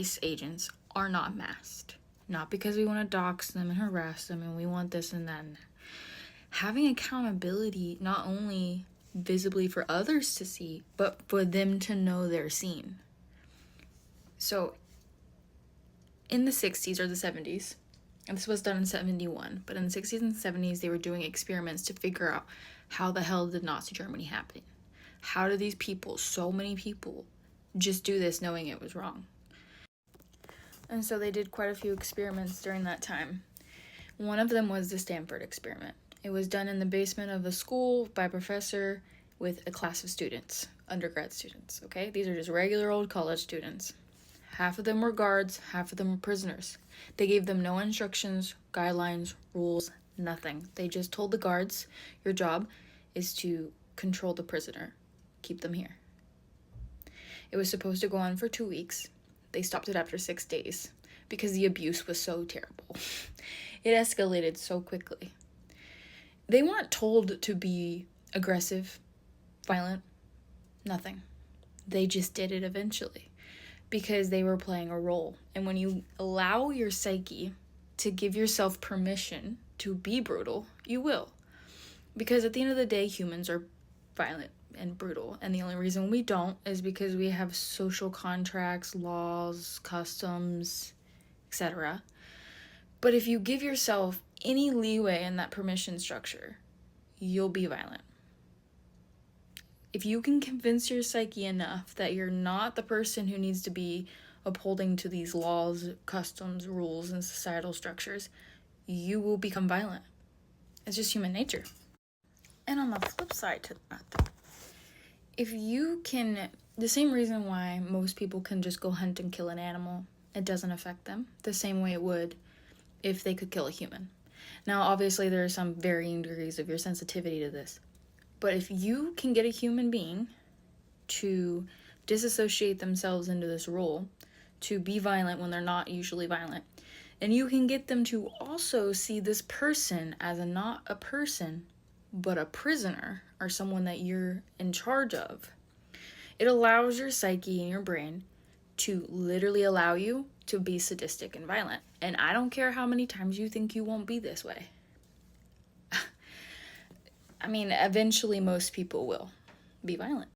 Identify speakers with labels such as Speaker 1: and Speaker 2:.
Speaker 1: ICE agents are not masked. Not because we want to dox them and harass them and we want this and that. Having accountability not only visibly for others to see, but for them to know they're seen. So in the 60s or the 70s, and this was done in 71, but in the 60s and 70s, they were doing experiments to figure out how the hell did Nazi Germany happen? How did these people, so many people, just do this knowing it was wrong? And so they did quite a few experiments during that time. One of them was the Stanford experiment. It was done in the basement of a school by a professor with a class of students, undergrad students, okay? These are just regular old college students. Half of them were guards, half of them were prisoners. They gave them no instructions, guidelines, rules, nothing. They just told the guards, your job is to control the prisoner, keep them here. It was supposed to go on for 2 weeks. They stopped it after 6 days because the abuse was so terrible. It escalated so quickly. They weren't told to be aggressive, violent, nothing. They just did it eventually because they were playing a role. And when you allow your psyche to give yourself permission to be brutal, you will. Because at the end of the day, humans are violent and brutal. And the only reason we don't is because we have social contracts, laws, customs, etc. But if you give yourself any leeway in that permission structure, you'll be violent. If you can convince your psyche enough that you're not the person who needs to be upholding to these laws, customs, rules, and societal structures, you will become violent. It's just human nature. And on the flip side to that, if you can, the same reason why most people can just go hunt and kill an animal, it doesn't affect them the same way it would if they could kill a human. Now, obviously, there are some varying degrees of your sensitivity to this. But if you can get a human being to disassociate themselves into this role, to be violent when they're not usually violent, and you can get them to also see this person as not a person, but a prisoner or someone that you're in charge of, it allows your psyche and your brain to literally allow you to be sadistic and violent. And I don't care how many times you think you won't be this way. I mean, eventually most people will be violent.